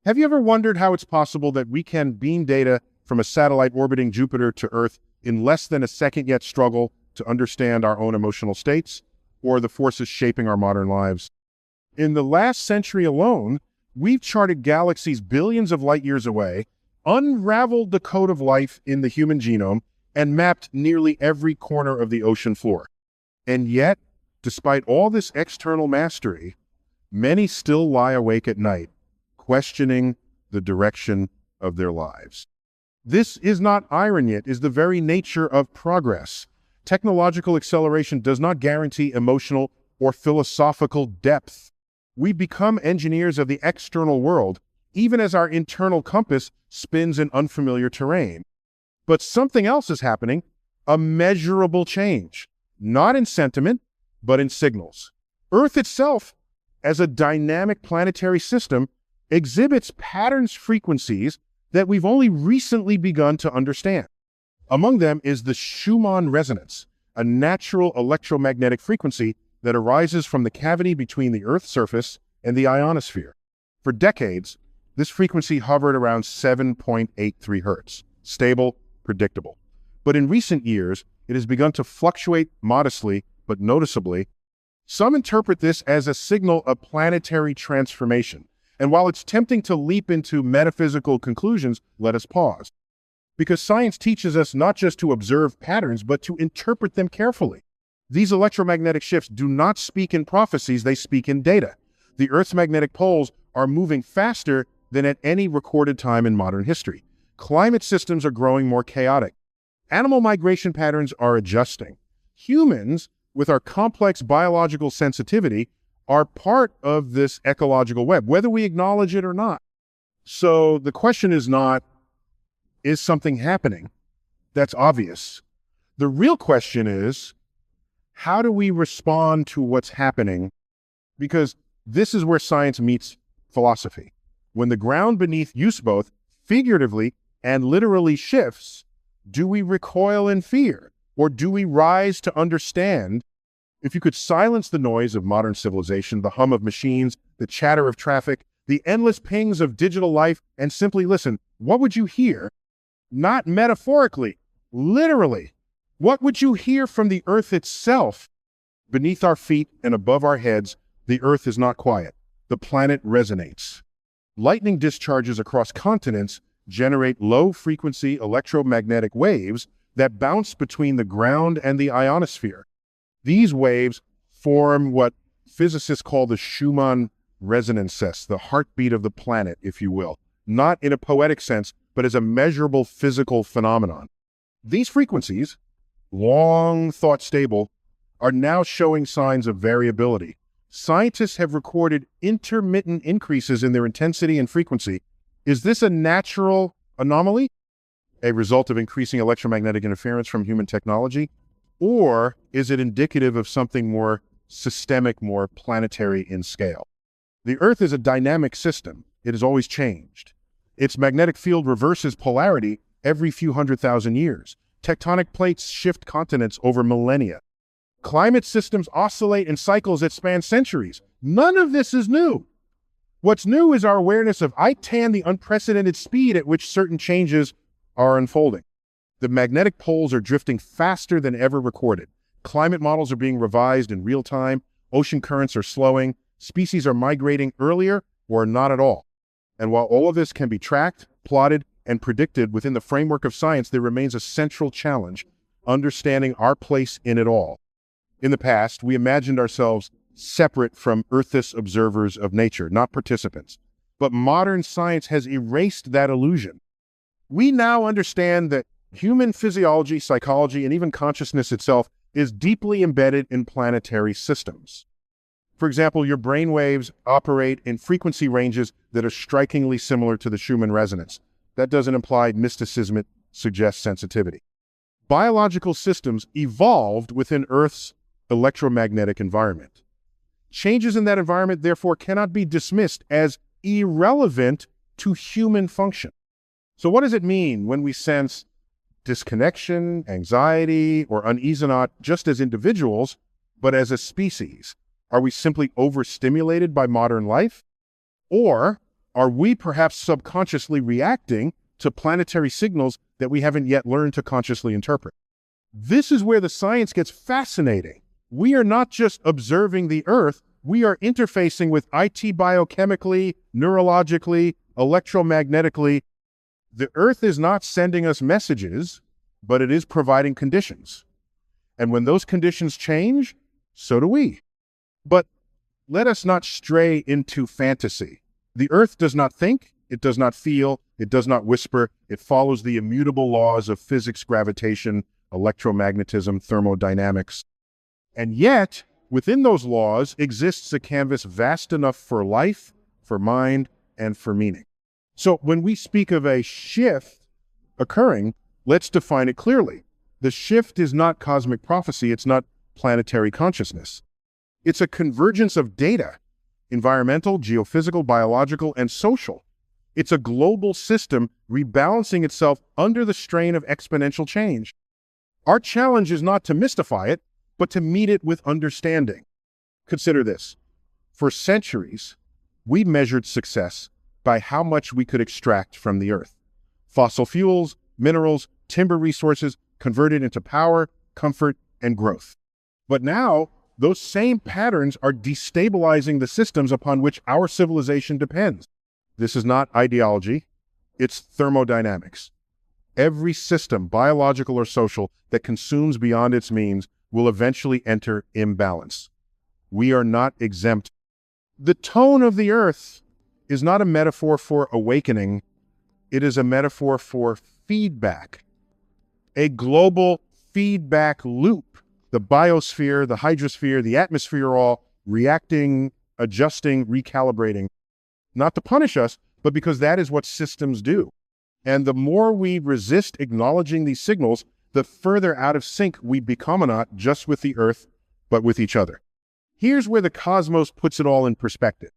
Have you ever wondered how it's possible that we can beam data from a satellite orbiting Jupiter to Earth in less than a second, yet struggle to understand our own emotional states or the forces shaping our modern lives? In the last century alone, we've charted galaxies billions of light years away, unraveled the code of life in the human genome, and mapped nearly every corner of the ocean floor. And yet, despite all this external mastery, many still lie awake at night, questioning the direction of their lives. This is not irony, it is the very nature of progress. Technological acceleration does not guarantee emotional or philosophical depth. We become engineers of the external world, even as our internal compass spins in unfamiliar terrain. But something else is happening, a measurable change, not in sentiment, but in signals. Earth itself, as a dynamic planetary system, exhibits patterns, frequencies that we've only recently begun to understand. Among them is the Schumann resonance, a natural electromagnetic frequency that arises from the cavity between the Earth's surface and the ionosphere. For decades, this frequency hovered around 7.83 hertz, stable, predictable. But in recent years, it has begun to fluctuate modestly but noticeably. Some interpret this as a signal of planetary transformation. And while it's tempting to leap into metaphysical conclusions, let us pause. Because science teaches us not just to observe patterns, but to interpret them carefully. These electromagnetic shifts do not speak in prophecies, they speak in data. The Earth's magnetic poles are moving faster than at any recorded time in modern history. Climate systems are growing more chaotic. Animal migration patterns are adjusting. Humans, with our complex biological sensitivity, are part of this ecological web, whether we acknowledge it or not. So the question is not, is something happening? That's obvious. The real question is, how do we respond to what's happening? Because this is where science meets philosophy. When the ground beneath use both figuratively and literally shifts, do we recoil in fear? Or do we rise to understand? If you could silence the noise of modern civilization, the hum of machines, the chatter of traffic, the endless pings of digital life, and simply listen, what would you hear? Not metaphorically, literally. What would you hear from the Earth itself? Beneath our feet and above our heads, the Earth is not quiet. The planet resonates. Lightning discharges across continents generate low-frequency electromagnetic waves that bounce between the ground and the ionosphere. These waves form what physicists call the Schumann Resonances, the heartbeat of the planet, if you will, not in a poetic sense, but as a measurable physical phenomenon. These frequencies, long thought stable, are now showing signs of variability. Scientists have recorded intermittent increases in their intensity and frequency. Is this a natural anomaly, a result of increasing electromagnetic interference from human technology? Or is it indicative of something more systemic, more planetary in scale? The Earth is a dynamic system. It has always changed. Its magnetic field reverses polarity every few 100,000 years. Tectonic plates shift continents over millennia. Climate systems oscillate in cycles that span centuries. None of this is new. What's new is our awareness of the unprecedented speed at which certain changes are unfolding. The magnetic poles are drifting faster than ever recorded. Climate models are being revised in real time. Ocean currents are slowing. Species are migrating earlier or not at all. And while all of this can be tracked, plotted, and predicted within the framework of science, there remains a central challenge: understanding our place in it all. In the past, we imagined ourselves separate from Earth's observers of nature, not participants. But modern science has erased that illusion. We now understand that human physiology, psychology, and even consciousness itself is deeply embedded in planetary systems. For example, your brain waves operate in frequency ranges that are strikingly similar to the Schumann resonance. That doesn't imply mysticism, it suggests sensitivity. Biological systems evolved within Earth's electromagnetic environment. Changes in that environment, therefore, cannot be dismissed as irrelevant to human function. So what does it mean when we sense disconnection, anxiety, or unease, not just as individuals, but as a species? Are we simply overstimulated by modern life? Or Are we perhaps subconsciously reacting to planetary signals that we haven't yet learned to consciously interpret? This is where the science gets fascinating. We are not just observing the Earth, we are interfacing with it biochemically, neurologically, electromagnetically. The Earth is not sending us messages, but it is providing conditions. And when those conditions change, so do we. But let us not stray into fantasy. The Earth does not think, it does not feel, it does not whisper. It follows the immutable laws of physics, gravitation, electromagnetism, thermodynamics. And yet, within those laws exists a canvas vast enough for life, for mind, and for meaning. So when we speak of a shift occurring, let's define it clearly. The shift is not cosmic prophecy, it's not planetary consciousness. It's a convergence of data, environmental, geophysical, biological, and social. It's a global system rebalancing itself under the strain of exponential change. Our challenge is not to mystify it, but to meet it with understanding. Consider this. For centuries, we measured success by how much we could extract from the Earth. Fossil fuels, minerals, timber resources converted into power, comfort, and growth. But now, those same patterns are destabilizing the systems upon which our civilization depends. This is not ideology, it's thermodynamics. Every system, biological or social, that consumes beyond its means will eventually enter imbalance. We are not exempt. The tone of the Earth is not a metaphor for awakening, it is a metaphor for feedback. A global feedback loop. The biosphere, the hydrosphere, the atmosphere are all reacting, adjusting, recalibrating. Not to punish us, but because that is what systems do. And the more we resist acknowledging these signals, the further out of sync we become, not just with the Earth, but with each other. Here's where the cosmos puts it all in perspective.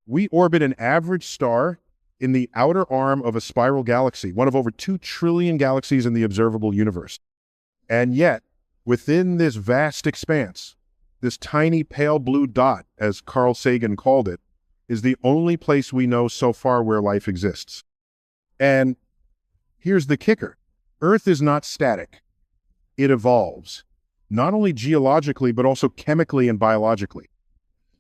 We orbit an average star in the outer arm of a spiral galaxy, one of over 2 trillion galaxies in the observable universe. And yet, within this vast expanse, this tiny pale blue dot, as Carl Sagan called it, is the only place we know so far where life exists. And here's the kicker. Earth is not static. It evolves, not only geologically, but also chemically and biologically.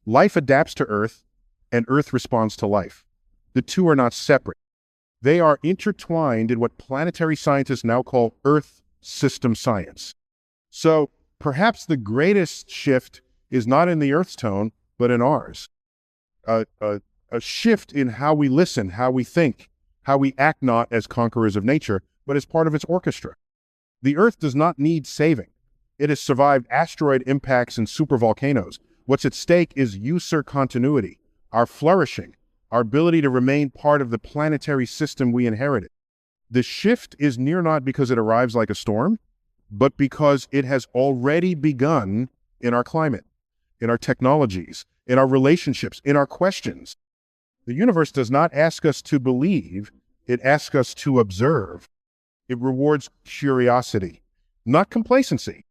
Life adapts to Earth, and Earth responds to life. The two are not separate. They are intertwined in what planetary scientists now call Earth system science. So perhaps the greatest shift is not in the Earth's tone, but in ours. A shift in how we listen, how we think, how we act not as conquerors of nature, but as part of its orchestra. The Earth does not need saving. It has survived asteroid impacts and supervolcanoes. What's at stake is user continuity, our flourishing, our ability to remain part of the planetary system we inherited. The shift is near not because it arrives like a storm, but because it has already begun in our climate, in our technologies, in our relationships, in our questions. The universe does not ask us to believe, it asks us to observe. It rewards curiosity, not complacency.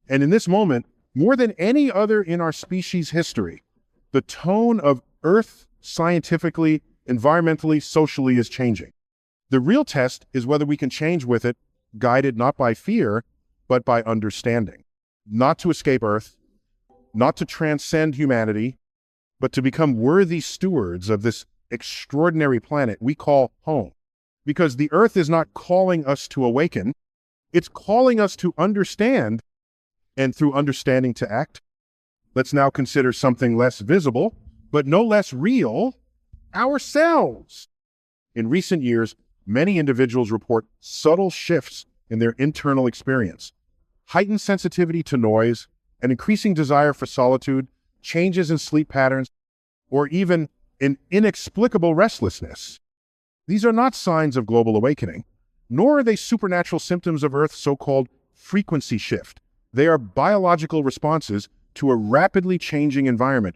And in this moment, more than any other in our species' history, the tone of Earth scientifically, environmentally, socially is changing. The real test is whether we can change with it, guided not by fear, but by understanding. Not to escape Earth, not to transcend humanity, but to become worthy stewards of this extraordinary planet we call home. Because the Earth is not calling us to awaken, it's calling us to understand, and through understanding to act. Let's now consider something less visible, but no less real, ourselves. In recent years, many individuals report subtle shifts in their internal experience. Heightened sensitivity to noise, an increasing desire for solitude, changes in sleep patterns, or even an inexplicable restlessness. These are not signs of global awakening, nor are they supernatural symptoms of Earth's so-called frequency shift. They are biological responses to a rapidly changing environment.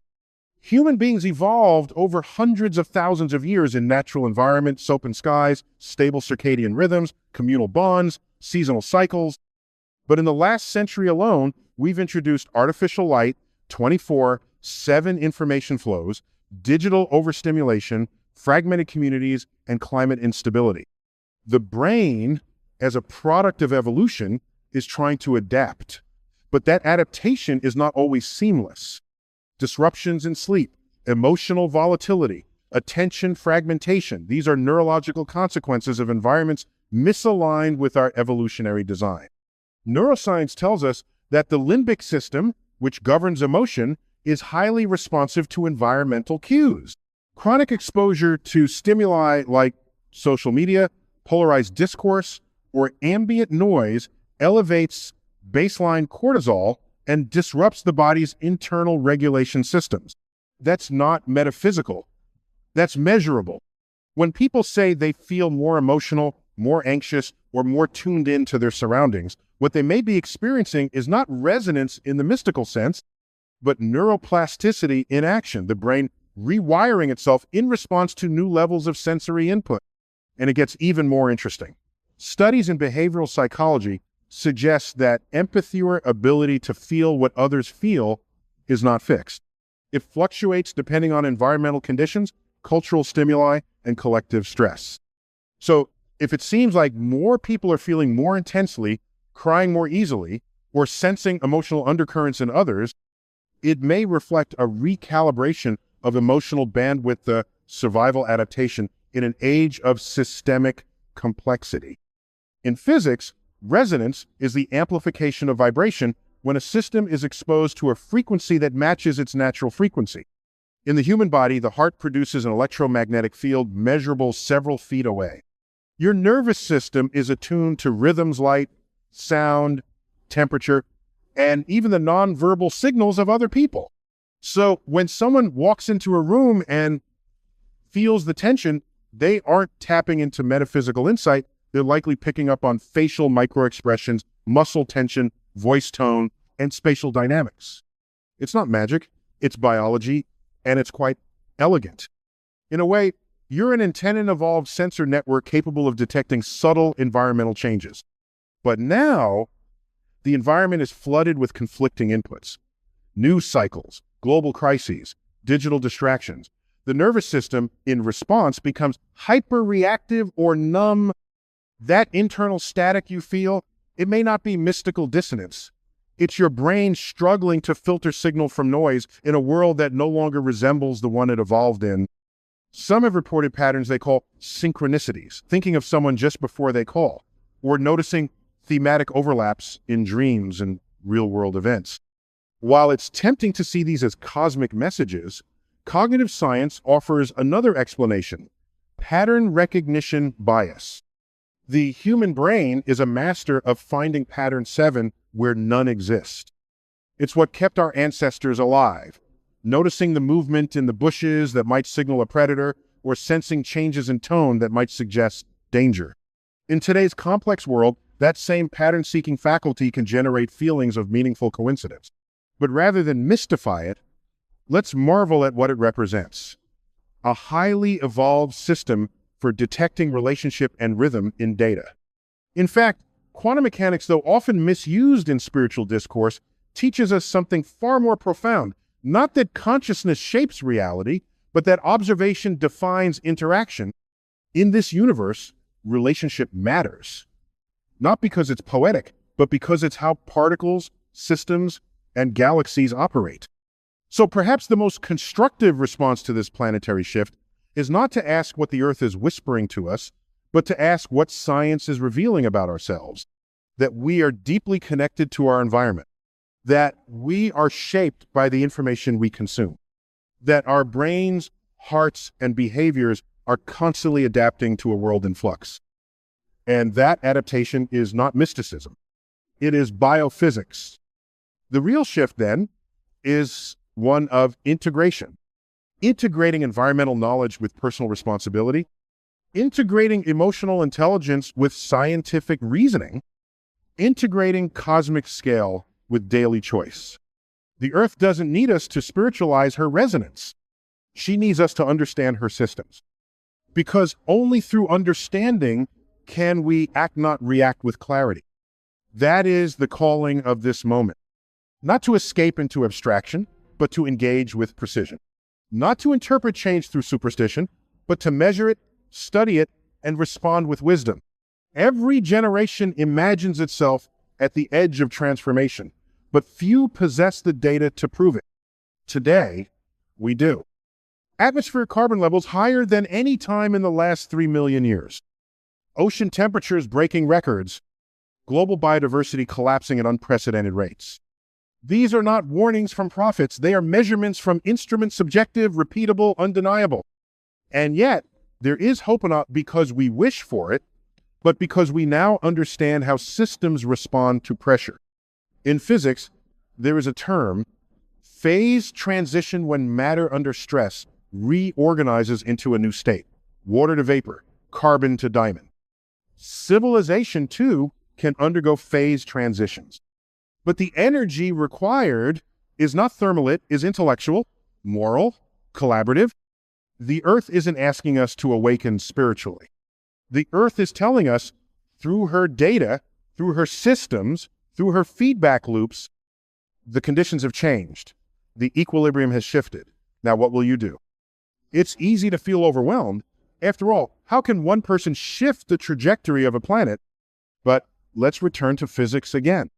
Human beings evolved over hundreds of thousands of years in natural environments, open skies, stable circadian rhythms, communal bonds, seasonal cycles. But in the last century alone, we've introduced artificial light, 24/7 information flows, digital overstimulation, fragmented communities, and climate instability. The brain, as a product of evolution, is trying to adapt. But that adaptation is not always seamless. Disruptions in sleep, emotional volatility, attention fragmentation, these are neurological consequences of environments misaligned with our evolutionary design. Neuroscience tells us that the limbic system, which governs emotion, is highly responsive to environmental cues. Chronic exposure to stimuli like social media, polarized discourse, or ambient noise elevates baseline cortisol and disrupts the body's internal regulation systems. That's not metaphysical. That's measurable. When people say they feel more emotional, more anxious, or more tuned in to their surroundings, what they may be experiencing is not resonance in the mystical sense, but neuroplasticity in action, the brain rewiring itself in response to new levels of sensory input. And it gets even more interesting. Studies in behavioral psychology suggest that empathy, or ability to feel what others feel, is not fixed. It fluctuates depending on environmental conditions, cultural stimuli, and collective stress. So if it seems like more people are feeling more intensely, crying more easily, or sensing emotional undercurrents in others, it may reflect a recalibration of emotional bandwidth, survival adaptation in an age of systemic complexity. In physics, resonance is the amplification of vibration when a system is exposed to a frequency that matches its natural frequency. In the human body, the heart produces an electromagnetic field measurable several feet away. Your nervous system is attuned to rhythms, light, sound, temperature, and even the nonverbal signals of other people. So when someone walks into a room and feels the tension, they aren't tapping into metaphysical insight. They're likely picking up on facial microexpressions, muscle tension, voice tone, and spatial dynamics. It's not magic, it's biology, and it's quite elegant. In a way, you're an antenna-evolved sensor network capable of detecting subtle environmental changes. But now, the environment is flooded with conflicting inputs. News cycles, global crises, digital distractions. The nervous system, in response, becomes hyper-reactive or numb. That internal static you feel, it may not be mystical dissonance. It's your brain struggling to filter signal from noise in a world that no longer resembles the one it evolved in. Some have reported patterns they call synchronicities, thinking of someone just before they call, or noticing thematic overlaps in dreams and real-world events. While it's tempting to see these as cosmic messages, cognitive science offers another explanation: pattern recognition bias. The human brain is a master of finding pattern 7 where none exist. It's what kept our ancestors alive, noticing the movement in the bushes that might signal a predator, or sensing changes in tone that might suggest danger. In today's complex world, that same pattern-seeking faculty can generate feelings of meaningful coincidence. But rather than mystify it, let's marvel at what it represents: a highly evolved system for detecting relationship and rhythm in data. In fact, quantum mechanics, though often misused in spiritual discourse, teaches us something far more profound. Not that consciousness shapes reality, but that observation defines interaction. In this universe, relationship matters. Not because it's poetic, but because it's how particles, systems, and galaxies operate. So perhaps the most constructive response to this planetary shift is not to ask what the Earth is whispering to us, but to ask what science is revealing about ourselves. That we are deeply connected to our environment. That we are shaped by the information we consume. That our brains, hearts, and behaviors are constantly adapting to a world in flux. And that adaptation is not mysticism. It is biophysics. The real shift, then, is one of integration. Integrating environmental knowledge with personal responsibility, integrating emotional intelligence with scientific reasoning, integrating cosmic scale with daily choice. The Earth doesn't need us to spiritualize her resonance. She needs us to understand her systems. Because only through understanding can we act, not react with clarity. That is the calling of this moment. Not to escape into abstraction, but to engage with precision. Not to interpret change through superstition, but to measure it, study it, and respond with wisdom. Every generation imagines itself at the edge of transformation, but few possess the data to prove it. Today, we do. Atmospheric carbon levels higher than any time in the last 3 million years. Ocean temperatures breaking records. Global biodiversity collapsing at unprecedented rates. These are not warnings from prophets. They are measurements from instruments, subjective, repeatable, undeniable. And yet, there is hope not because we wish for it, but because we now understand how systems respond to pressure. In physics, there is a term, phase transition, when matter under stress reorganizes into a new state. Water to vapor, carbon to diamond. Civilization, too, can undergo phase transitions. But the energy required is not thermal, it is intellectual, moral, collaborative. The Earth isn't asking us to awaken spiritually. The Earth is telling us through her data, through her systems, through her feedback loops, the conditions have changed. The equilibrium has shifted. Now, what will you do? It's easy to feel overwhelmed. After all, how can one person shift the trajectory of a planet? But let's return to physics again.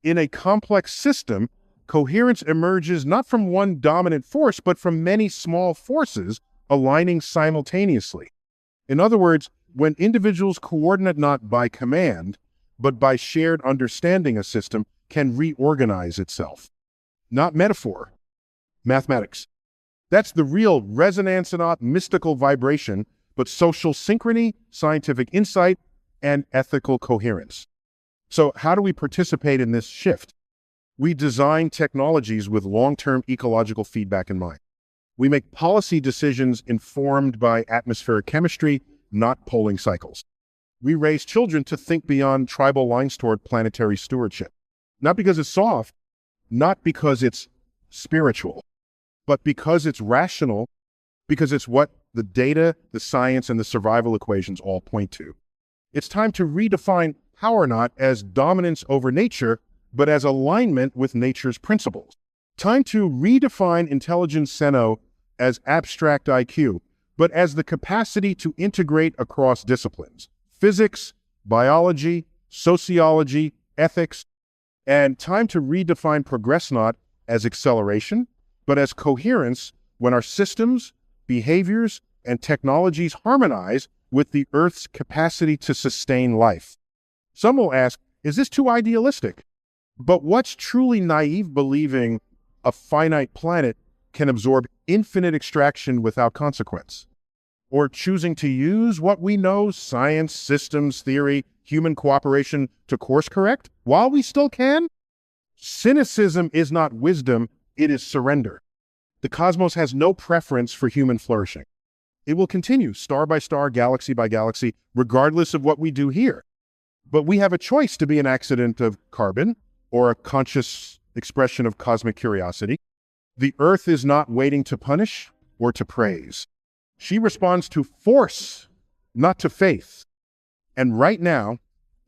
In a complex system, coherence emerges not from one dominant force, but from many small forces aligning simultaneously. In other words, when individuals coordinate not by command, but by shared understanding, a system can reorganize itself. Not metaphor, mathematics. That's the real resonance, and not mystical vibration, but social synchrony, scientific insight, and ethical coherence. So how do we participate in this shift? We design technologies with long-term ecological feedback in mind. We make policy decisions informed by atmospheric chemistry, not polling cycles. We raise children to think beyond tribal lines toward planetary stewardship. Not because it's soft, not because it's spiritual, but because it's rational, because it's what the data, the science, and the survival equations all point to. It's time to redefine power not as dominance over nature, but as alignment with nature's principles. Time to redefine intelligence seno as abstract IQ, but as the capacity to integrate across disciplines. Physics, biology, sociology, ethics, and time to redefine progress not as acceleration, but as coherence when our systems, behaviors, and technologies harmonize with the Earth's capacity to sustain life. Some will ask, is this too idealistic? But what's truly naive believing a finite planet can absorb infinite extraction without consequence? Or choosing to use what we know, science, systems, theory, human cooperation, to course correct while we still can? Cynicism is not wisdom, it is surrender. The cosmos has no preference for human flourishing. It will continue star by star, galaxy by galaxy, regardless of what we do here. But we have a choice to be an accident of carbon or a conscious expression of cosmic curiosity. The Earth is not waiting to punish or to praise. She responds to force, not to faith. And right now,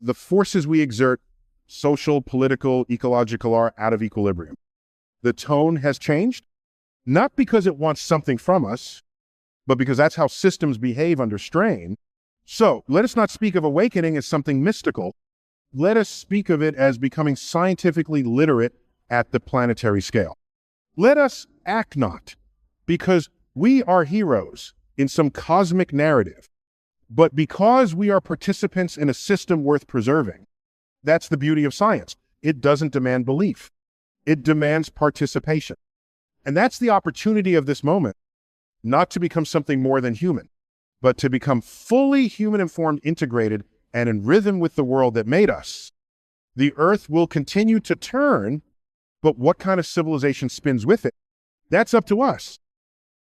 the forces we exert, social, political, ecological, are out of equilibrium. The tone has changed, not because it wants something from us, but because that's how systems behave under strain. So let us not speak of awakening as something mystical. Let us speak of it as becoming scientifically literate at the planetary scale. Let us act not because we are heroes in some cosmic narrative, but because we are participants in a system worth preserving. That's the beauty of science. It doesn't demand belief. It demands participation. And that's the opportunity of this moment, not to become something more than human, but to become fully human-informed, integrated, and in rhythm with the world that made us. The Earth will continue to turn, but what kind of civilization spins with it? That's up to us.